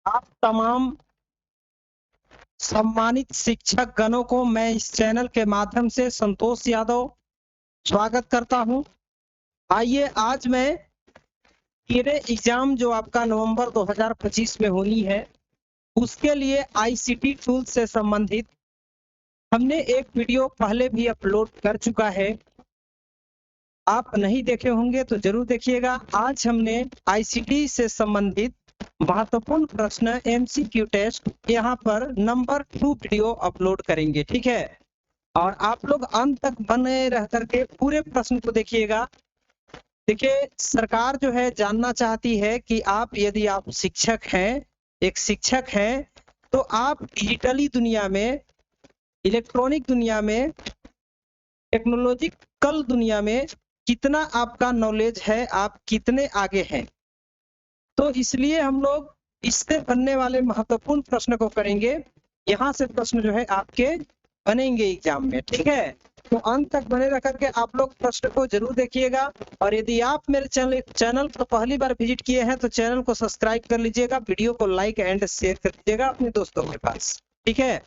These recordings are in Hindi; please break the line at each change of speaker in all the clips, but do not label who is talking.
आप तमाम सम्मानित शिक्षक गणों को मैं इस चैनल के माध्यम से संतोष यादव स्वागत करता हूं। आइए आज मैं मेरे एग्जाम जो आपका नवंबर 2025 में होनी है उसके लिए आईसीटी टूल से संबंधित हमने एक वीडियो पहले भी अपलोड कर चुका है। आप नहीं देखे होंगे तो जरूर देखिएगा। आज हमने आईसीटी से संबंधित महत्वपूर्ण प्रश्न एमसीक्यू टेस्ट यहाँ पर नंबर 2 वीडियो अपलोड करेंगे, ठीक है। और आप लोग अंत तक बने रह करके पूरे प्रश्न को देखिएगा। देखिए, सरकार जो है जानना चाहती है कि आप यदि आप शिक्षक हैं, एक शिक्षक हैं, तो आप डिजिटली दुनिया में, इलेक्ट्रॉनिक दुनिया में, टेक्नोलॉजिकल दुनिया में कितना आपका नॉलेज है, आप कितने आगे हैं। तो इसलिए हम लोग इससे बनने वाले महत्वपूर्ण प्रश्न को करेंगे। यहाँ से प्रश्न जो है आपके बनेंगे एग्जाम में, ठीक है। तो अंत तक बने रह करके आप लोग प्रश्न को जरूर देखिएगा। और यदि आप मेरे चैनल पर पहली बार विजिट किए हैं तो चैनल को सब्सक्राइब कर लीजिएगा, वीडियो को लाइक एंड शेयर कर दीजिएगा अपने दोस्तों के पास, ठीक है।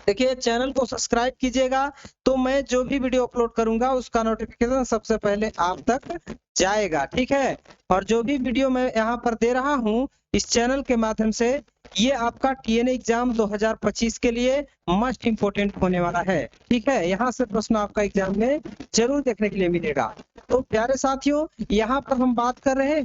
देखिए, चैनल को सब्सक्राइब कीजिएगा तो मैं जो भी वीडियो अपलोड करूंगा उसका नोटिफिकेशन सबसे पहले आप तक जाएगा, ठीक है। और जो भी वीडियो मैं यहाँ पर दे रहा हूँ इस चैनल के माध्यम से, ये आपका टीएनए एग्जाम 2025 के लिए मस्ट इम्पोर्टेंट होने वाला है, ठीक है। यहाँ से प्रश्न आपका एग्जाम में जरूर देखने के लिए मिलेगा। तो प्यारे साथियों, यहाँ पर हम बात कर रहे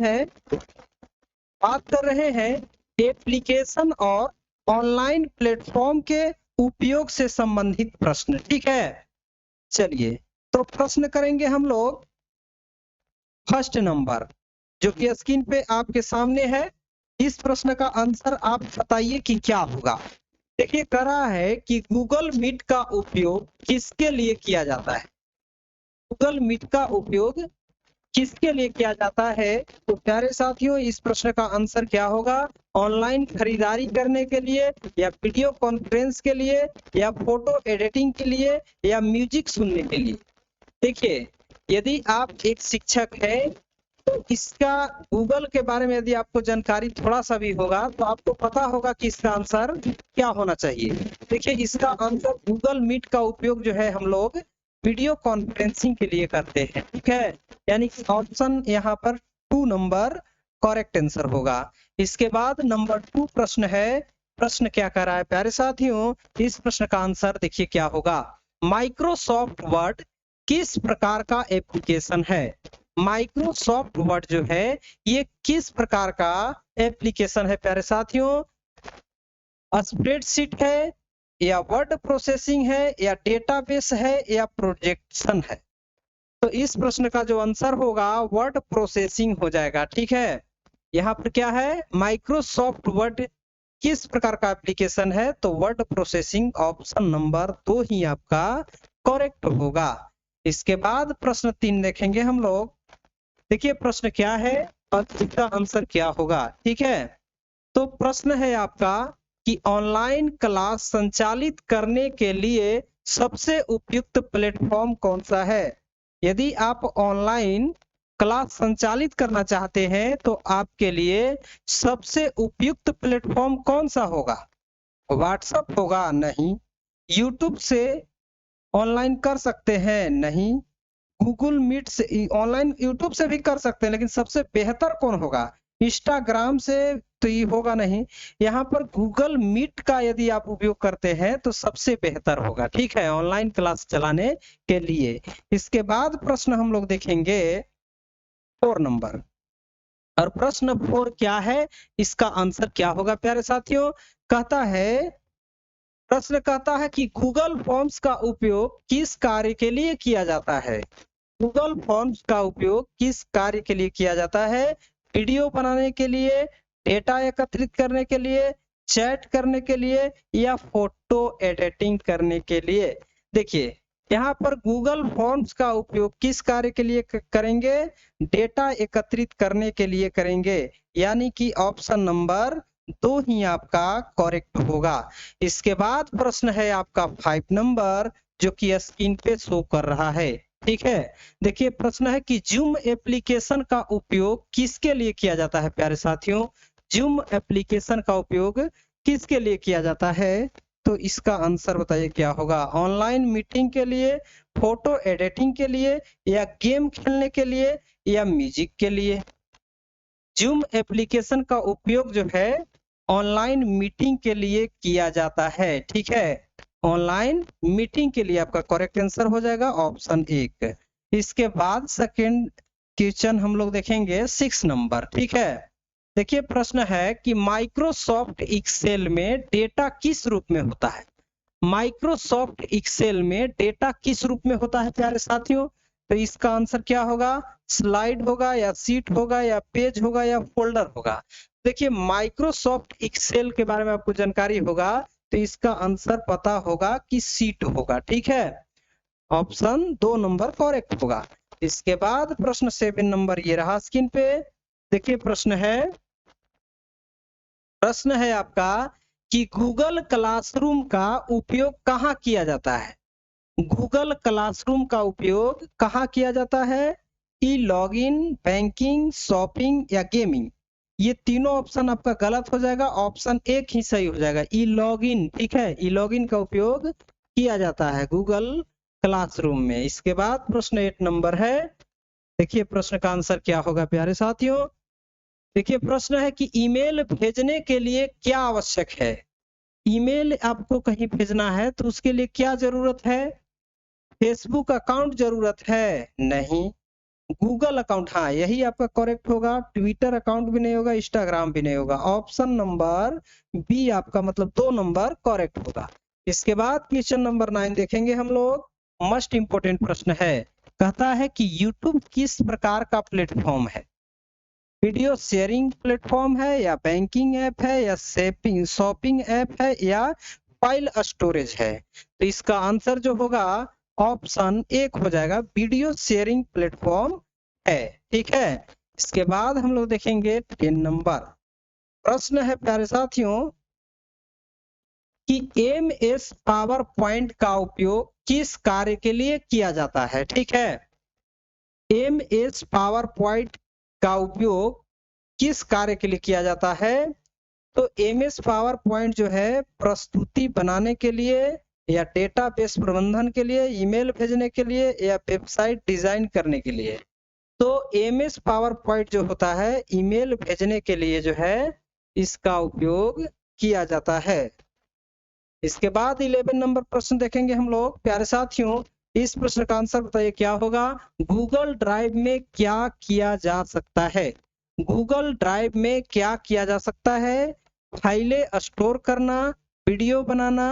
हैं एप्लीकेशन और ऑनलाइन प्लेटफॉर्म के उपयोग से संबंधित प्रश्न, ठीक है। चलिए, तो प्रश्न करेंगे हम लोग। फर्स्ट नंबर जो कि स्क्रीन पे आपके सामने है, इस प्रश्न का आंसर आप बताइए कि क्या होगा। देखिए, कह रहा है कि गूगल मीट का उपयोग किसके लिए किया जाता है। गूगल मीट का उपयोग किसके लिए किया जाता है। तो प्यारे साथियों, इस प्रश्न का आंसर क्या होगा। ऑनलाइन खरीदारी करने के लिए, या वीडियो कॉन्फ्रेंस के लिए, या फोटो एडिटिंग के लिए, या म्यूजिक सुनने के लिए। देखिए, यदि आप एक शिक्षक हैं तो इसका गूगल के बारे में यदि आपको जानकारी थोड़ा सा भी होगा तो आपको पता होगा कि इसका आंसर क्या होना चाहिए। देखिए, इसका आंसर गूगल मीट का उपयोग जो है हम लोग वीडियो कॉन्फ्रेंसिंग के लिए करते हैं, ठीक है। यानी ऑप्शन यहाँ पर 2 नंबर करेक्ट आंसर होगा। इसके बाद नंबर 2 प्रश्न है। प्रश्न क्या कर रहा है प्यारे साथियों, इस प्रश्न का आंसर देखिए क्या होगा। माइक्रोसॉफ्ट वर्ड किस प्रकार का एप्लीकेशन है। माइक्रोसॉफ्ट वर्ड जो है ये किस प्रकार का एप्लीकेशन है प्यारे साथियों। स्प्रेडशीट है, या वर्ड प्रोसेसिंग है, या डेटाबेस है, या प्रोजेक्शन है। तो इस प्रश्न का जो आंसर होगा वर्ड प्रोसेसिंग हो जाएगा, ठीक है। यहाँ पर क्या है, माइक्रोसॉफ्ट वर्ड किस प्रकार का एप्लीकेशन है, तो वर्ड प्रोसेसिंग ऑप्शन नंबर 2 ही आपका करेक्ट होगा। इसके बाद प्रश्न 3 देखेंगे हम लोग। देखिए, प्रश्न क्या है और इसका आंसर क्या होगा, ठीक है। तो प्रश्न है आपका कि ऑनलाइन क्लास संचालित करने के लिए सबसे उपयुक्त प्लेटफॉर्म कौन सा है। यदि आप ऑनलाइन क्लास संचालित करना चाहते हैं तो आपके लिए सबसे उपयुक्त प्लेटफॉर्म कौन सा होगा। व्हाट्सएप होगा, नहीं। यूट्यूब से ऑनलाइन कर सकते हैं, नहीं। गूगल मीट से ऑनलाइन, यूट्यूब से भी कर सकते हैं लेकिन सबसे बेहतर कौन होगा। इंस्टाग्राम से तो ये होगा नहीं। यहाँ पर गूगल मीट का यदि आप उपयोग करते हैं तो सबसे बेहतर होगा, ठीक है, ऑनलाइन क्लास चलाने के लिए। इसके बाद प्रश्न हम लोग देखेंगे 4 नंबर। और प्रश्न 4 क्या है, इसका आंसर क्या होगा प्यारे साथियों। प्रश्न कहता है कि गूगल फॉर्म्स का उपयोग किस कार्य के लिए किया जाता है। गूगल फॉर्म्स का उपयोग किस कार्य के लिए किया जाता है। वीडियो बनाने के लिए, डेटा एकत्रित करने के लिए, चैट करने के लिए, या फोटो एडिटिंग करने के लिए। देखिए, यहाँ पर गूगल फॉर्म्स का उपयोग किस कार्य के लिए करेंगे, डेटा एकत्रित करने के लिए करेंगे। यानी कि ऑप्शन नंबर 2 ही आपका करेक्ट होगा। इसके बाद प्रश्न है आपका 5 नंबर जो कि स्क्रीन पे शो कर रहा है, ठीक है। देखिए, प्रश्न है कि जूम एप्लीकेशन का उपयोग किसके लिए किया जाता है प्यारे साथियों। जूम एप्लीकेशन का उपयोग किसके लिए किया जाता है? तो इसका आंसर बताइए क्या होगा? ऑनलाइन मीटिंग के लिए, फोटो एडिटिंग के लिए, या गेम खेलने के लिए, या म्यूजिक के लिए? जूम एप्लीकेशन का उपयोग जो है ऑनलाइन मीटिंग के लिए किया जाता है, ठीक है। ऑनलाइन मीटिंग के लिए आपका करेक्ट आंसर हो जाएगा ऑप्शन 1। इसके बाद सेकंड क्वेश्चन हम लोग देखेंगे 6 नंबर, ठीक है। देखिए प्रश्न है कि माइक्रोसॉफ्ट एक्सेल में डेटा किस रूप में होता है? माइक्रोसॉफ्ट एक्सेल में डेटा किस रूप में होता है प्यारे साथियों? तो इसका आंसर क्या होगा? स्लाइड होगा, या सीट होगा, या पेज होगा, या फोल्डर होगा? देखिए माइक्रोसॉफ्ट एक्सेल के बारे में आपको जानकारी होगा तो इसका आंसर पता होगा कि सीट होगा, ठीक है। ऑप्शन 2 नंबर करेक्ट होगा। इसके बाद प्रश्न 7 नंबर ये रहा स्क्रीन पे। देखिए प्रश्न है आपका कि गूगल क्लासरूम का उपयोग कहाँ किया जाता है? गूगल क्लासरूम का उपयोग कहाँ किया जाता है? ई लॉगिन, बैंकिंग, शॉपिंग, या गेमिंग? ये तीनों ऑप्शन आपका गलत हो जाएगा, ऑप्शन 1 ही सही हो जाएगा, ई लॉगिन, ठीक है। ई लॉगिन का उपयोग किया जाता है गूगल क्लासरूम में। इसके बाद प्रश्न 8 नंबर है। देखिए प्रश्न का आंसर क्या होगा प्यारे साथियों? देखिए प्रश्न है कि ईमेल भेजने के लिए क्या आवश्यक है? ईमेल आपको कहीं भेजना है तो उसके लिए क्या जरूरत है? फेसबुक अकाउंट जरूरत है? नहीं। गूगल अकाउंट, हाँ यही आपका करेक्ट होगा। ट्विटर अकाउंट भी नहीं होगा, इंस्टाग्राम भी नहीं होगा। ऑप्शन नंबर बी आपका मतलब 2 नंबर करेक्ट होगा। इसके बाद क्वेश्चन नंबर 9 देखेंगे हम लोग। मोस्ट इंपोर्टेंट प्रश्न है, कहता है कि यूट्यूब किस प्रकार का प्लेटफॉर्म है? वीडियो शेयरिंग प्लेटफॉर्म है, या बैंकिंग ऐप है, या शॉपिंग ऐप है, या फाइल स्टोरेज है? तो इसका आंसर जो होगा ऑप्शन 1 हो जाएगा, वीडियो शेयरिंग प्लेटफॉर्म है, ठीक है। इसके बाद हम लोग देखेंगे 10 नंबर प्रश्न है प्यारे साथियों कि MS पावर पॉइंट का उपयोग किस कार्य के लिए किया जाता है? ठीक है, MS पावर पॉइंट का उपयोग किस कार्य के लिए किया जाता है? तो MS पावर पॉइंट जो है प्रस्तुति बनाने के लिए, या डेटाबेस प्रबंधन के लिए, ईमेल भेजने के लिए, या वेबसाइट डिजाइन करने के लिए? तो MS पावर पॉइंट जो होता है ईमेल भेजने के लिए जो है इसका उपयोग किया जाता है। इसके बाद 11 नंबर प्रश्न देखेंगे हम लोग प्यारे साथियों। इस प्रश्न का आंसर बताइए क्या होगा? गूगल ड्राइव में क्या किया जा सकता है? गूगल ड्राइव में क्या किया जा सकता है? फाइलें स्टोर करना, वीडियो बनाना,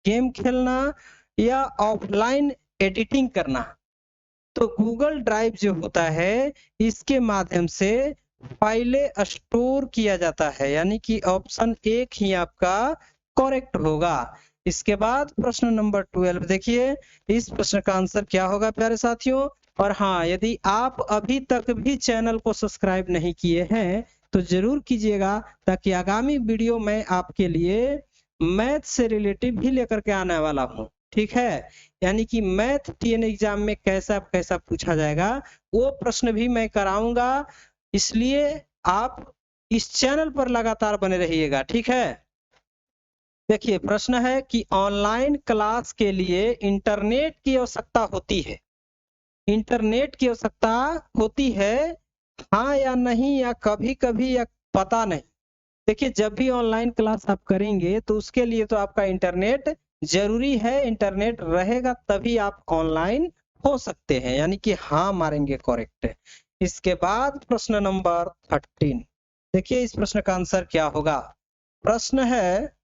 गेम खेलना, या ऑफलाइन एडिटिंग करना? तो गूगल ड्राइव जो होता है इसके माध्यम से फाइलें स्टोर किया जाता है, यानी कि ऑप्शन 1 ही आपका करेक्ट होगा। इसके बाद प्रश्न नंबर 12 देखिए, इस प्रश्न का आंसर क्या होगा प्यारे साथियों? और हाँ, यदि आप अभी तक भी चैनल को सब्सक्राइब नहीं किए हैं तो जरूर कीजिएगा, ताकि आगामी वीडियो में आपके लिए मैथ से रिलेटिव भी लेकर के आने वाला हूँ, ठीक है। यानी कि मैथ TN एग्जाम में कैसा कैसा पूछा जाएगा वो प्रश्न भी मैं कराऊंगा, इसलिए आप इस चैनल पर लगातार बने रहिएगा, ठीक है। देखिए प्रश्न है कि ऑनलाइन क्लास के लिए इंटरनेट की आवश्यकता होती है? इंटरनेट की आवश्यकता होती है, हाँ या नहीं, या कभी कभी, या पता नहीं? देखिए जब भी ऑनलाइन क्लास आप करेंगे तो उसके लिए तो आपका इंटरनेट जरूरी है, इंटरनेट रहेगा तभी आप ऑनलाइन हो सकते हैं, यानी कि हाँ मारेंगे करेक्ट। इसके बाद प्रश्न नंबर 13 देखिए, इस प्रश्न का आंसर क्या होगा? प्रश्न है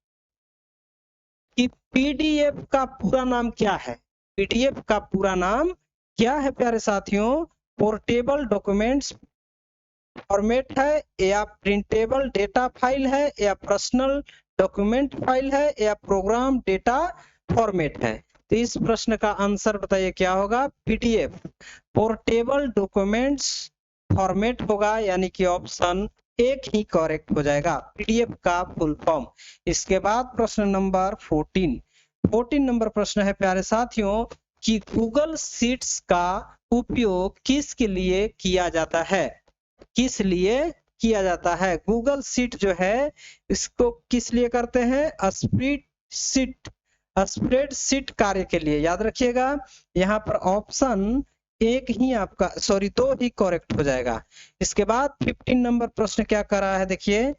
कि PDF का पूरा नाम क्या है? PDF का पूरा नाम क्या है प्यारे साथियों? पोर्टेबल डॉक्यूमेंट्स फॉर्मेट है, या प्रिंटेबल डेटा फाइल है, या पर्सनल डॉक्यूमेंट फाइल है, या प्रोग्राम डेटा फॉर्मेट है? तो इस प्रश्न का आंसर बताइए क्या होगा? PDF पोर्टेबल डॉक्यूमेंट्स फॉर्मेट होगा, यानी कि ऑप्शन 1 ही करेक्ट हो जाएगा, PDF का फुल फॉर्म। इसके बाद प्रश्न नंबर 14 नंबर प्रश्न है प्यारे साथियों कि गूगल शीट्स का उपयोग किसके लिए किया जाता है? किस लिए किया जाता है। गूगल शीट जो है इसको किस लिए करते हैं? स्प्रेडशीट कार्य के लिए। याद रखिएगा यहाँ पर ऑप्शन एक ही आपका सॉरी 2 ही करेक्ट हो जाएगा। इसके बाद 15 नंबर प्रश्न क्या कर रहा है, देखिए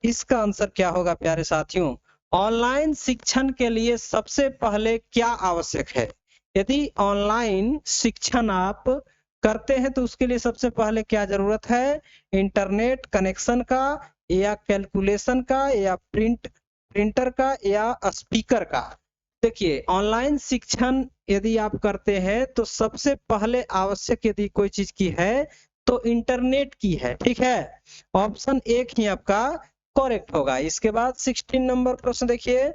इसका आंसर क्या होगा प्यारे साथियों। ऑनलाइन शिक्षण के लिए सबसे पहले क्या आवश्यक है? यदि ऑनलाइन शिक्षण आप करते हैं तो उसके लिए सबसे पहले क्या जरूरत है? इंटरनेट कनेक्शन का, या कैलकुलेशन का, या प्रिंटर का, या स्पीकर का। देखिए ऑनलाइन शिक्षण यदि आप करते हैं तो सबसे पहले आवश्यक यदि कोई चीज की है तो इंटरनेट की है, ठीक है। ऑप्शन एक ही आपका करेक्ट होगा। इसके बाद 16 नंबर प्रश्न देखिए,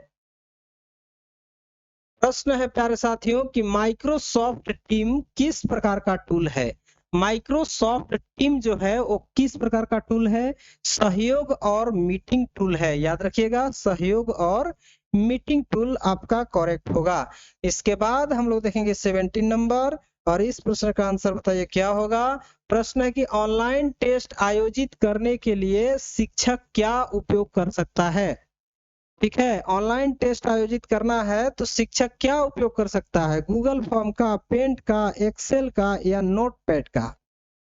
प्रश्न है प्यारे साथियों कि माइक्रोसॉफ्ट टीम किस प्रकार का टूल है? माइक्रोसॉफ्ट टीम जो है वो किस प्रकार का टूल है? सहयोग और मीटिंग टूल है। याद रखिएगा सहयोग और मीटिंग टूल आपका करेक्ट होगा। इसके बाद हम लोग देखेंगे 17 नंबर, और इस प्रश्न का आंसर बताइए क्या होगा। प्रश्न है कि ऑनलाइन टेस्ट आयोजित करने के लिए शिक्षक क्या उपयोग कर सकता है? ठीक है, ऑनलाइन टेस्ट आयोजित करना है तो शिक्षक क्या उपयोग कर सकता है? गूगल फॉर्म का, पेंट का, एक्सेल का, या नोटपैड का।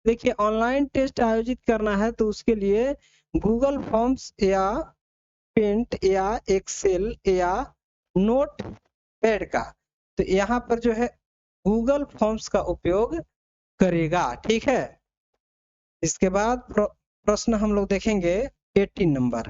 देखिए ऑनलाइन टेस्ट आयोजित करना है तो उसके लिए गूगल फॉर्म्स या पेंट या एक्सेल या नोट पैड का। तो यहाँ पर जो है गूगल फॉर्म्स का उपयोग करेगा, ठीक है। इसके बाद प्रश्न हम लोग देखेंगे 18 नंबर।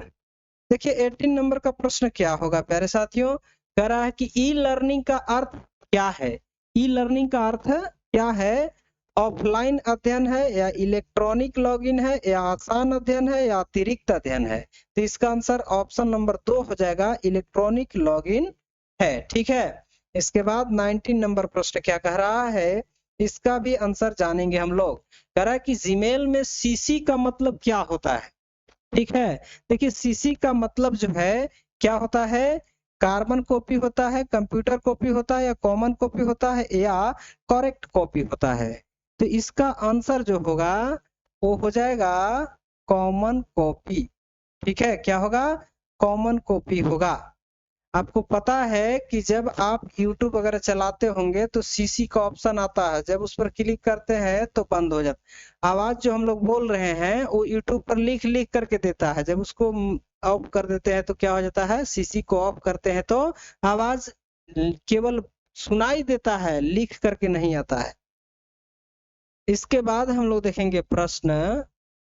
देखिए 18 नंबर का प्रश्न क्या होगा प्यारे साथियों, कह रहा है कि ई लर्निंग का अर्थ क्या है? ई लर्निंग का अर्थ क्या है? ऑफलाइन अध्ययन है, या इलेक्ट्रॉनिक लॉगिन है, या आसान अध्ययन है, या अतिरिक्त अध्ययन है। तो इसका आंसर ऑप्शन नंबर 2 हो जाएगा, इलेक्ट्रॉनिक लॉगिन है, ठीक है। इसके बाद 19 नंबर प्रश्न क्या कह रहा है, इसका भी आंसर जानेंगे हम लोग। कह रहा है कि जीमेल में सीसी का मतलब क्या होता है? ठीक है, देखिए सीसी का मतलब जो है क्या होता है? कार्बन कॉपी होता है, कंप्यूटर कॉपी होता है, या कॉमन कॉपी होता है, या करेक्ट कॉपी होता है। तो इसका आंसर जो होगा वो हो जाएगा कॉमन कॉपी, ठीक है। क्या होगा? कॉमन कॉपी होगा। आपको पता है कि जब आप YouTube वगैरह चलाते होंगे तो सीसी का ऑप्शन आता है, जब उस पर क्लिक करते हैं तो बंद हो जाता। आवाज जो हम लोग बोल रहे हैं वो YouTube पर लिख लिख करके देता है, जब उसको ऑफ कर देते हैं तो क्या हो जाता है? सीसी को ऑफ करते हैं तो आवाज केवल सुनाई देता है, लिख करके नहीं आता है। इसके बाद हम लोग देखेंगे प्रश्न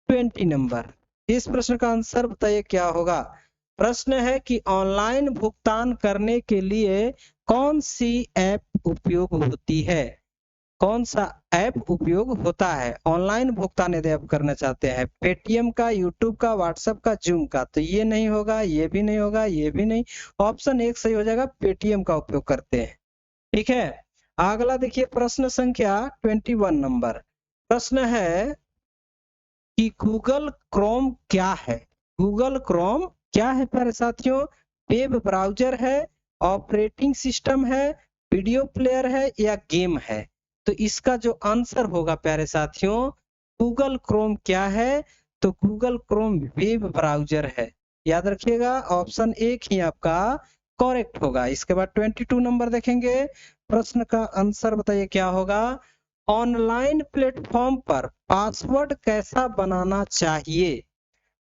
20 नंबर। इस प्रश्न का आंसर बताइए क्या होगा। प्रश्न है कि ऑनलाइन भुगतान करने के लिए कौन सी ऐप उपयोग होती है? कौन सा ऐप उपयोग होता है ऑनलाइन भुगतान यदि आप करना चाहते हैं? पेटीएम का, यूट्यूब का, व्हाट्सएप का, जूम का। तो ये नहीं होगा, ये भी नहीं होगा, ये भी नहीं। ऑप्शन एक सही हो जाएगा, पेटीएम का उपयोग करते हैं, ठीक है। अगला देखिए प्रश्न संख्या 21 नंबर। प्रश्न है कि गूगल क्रोम क्या है? गूगल क्रोम क्या है प्यारे साथियों? वेब ब्राउजर है, ऑपरेटिंग सिस्टम है, वीडियो प्लेयर है, या गेम है। तो इसका जो आंसर होगा प्यारे साथियों, गूगल क्रोम क्या है? तो गूगल क्रोम वेब ब्राउजर है। याद रखिएगा ऑप्शन एक ही आपका करेक्ट होगा। इसके बाद 22 नंबर देखेंगे। प्रश्न का आंसर बताइए क्या होगा। ऑनलाइन प्लेटफॉर्म पर पासवर्ड कैसा बनाना चाहिए?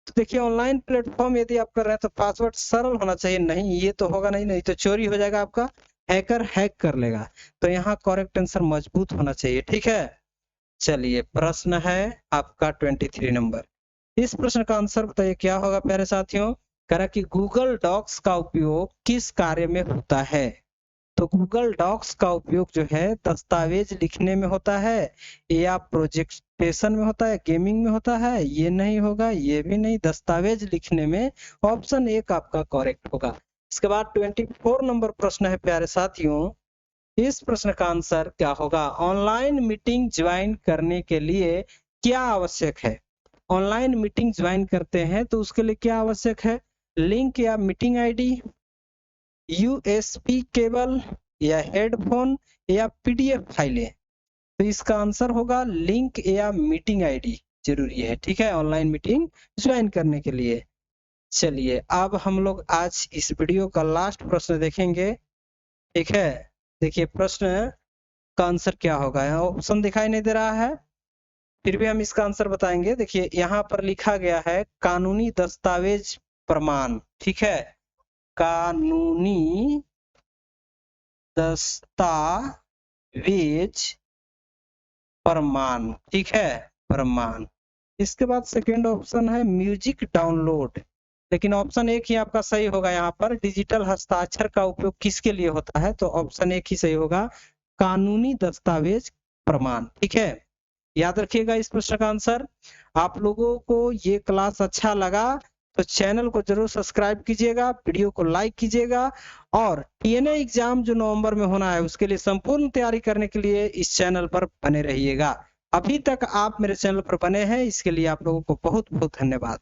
तो देखिए ऑनलाइन प्लेटफॉर्म यदि आप कर रहे हैं तो पासवर्ड सरल होना चाहिए। नहीं ये तो होगा नहीं, नहीं तो चोरी हो जाएगा, आपका हैकर हैक कर लेगा। तो यहाँ करेक्ट आंसर मजबूत होना चाहिए, ठीक है। चलिए प्रश्न है आपका 23 नंबर। इस प्रश्न का आंसर बताइए क्या होगा प्यारे साथियों। कह रहा कि गूगल डॉक्स का उपयोग किस कार्य में होता है? तो गूगल डॉक्स का उपयोग जो है दस्तावेज लिखने में होता है, या प्रोजेक्टेशन में होता है, गेमिंग में होता है। ये नहीं होगा, ये भी नहीं, दस्तावेज लिखने में। ऑप्शन एक आपका करेक्ट होगा। इसके बाद 24 नंबर प्रश्न है प्यारे साथियों। इस प्रश्न का आंसर क्या होगा। ऑनलाइन मीटिंग ज्वाइन करने के लिए क्या आवश्यक है? ऑनलाइन मीटिंग ज्वाइन करते हैं तो उसके लिए क्या आवश्यक है? लिंक या मीटिंग आईडी, यूएसबी केबल, या हेडफोन, या पीडीएफ फाइलें। तो इसका आंसर होगा लिंक या मीटिंग आईडी। जरूरी है, ठीक है, ऑनलाइन मीटिंग ज्वाइन करने के लिए। चलिए अब हम लोग आज इस वीडियो का लास्ट प्रश्न देखेंगे, ठीक है। देखिए प्रश्न का आंसर क्या होगा, यहाँ ऑप्शन दिखाई नहीं दे रहा है, फिर भी हम इसका आंसर बताएंगे। देखिए यहाँ पर लिखा गया है कानूनी दस्तावेज प्रमाण, ठीक है, कानूनी दस्तावेज प्रमाण, ठीक है, प्रमाण। इसके बाद सेकेंड ऑप्शन है म्यूजिक डाउनलोड, लेकिन ऑप्शन एक ही आपका सही होगा। यहाँ पर डिजिटल हस्ताक्षर का उपयोग किसके लिए होता है, तो ऑप्शन एक ही सही होगा, कानूनी दस्तावेज प्रमाण, ठीक है। याद रखिएगा इस प्रश्न का आंसर। आप लोगों को ये क्लास अच्छा लगा तो चैनल को जरूर सब्सक्राइब कीजिएगा, वीडियो को लाइक कीजिएगा, और टीएनए एग्जाम जो नवंबर में होना है उसके लिए संपूर्ण तैयारी करने के लिए इस चैनल पर बने रहिएगा। अभी तक आप मेरे चैनल पर बने हैं, इसके लिए आप लोगों को बहुत बहुत धन्यवाद।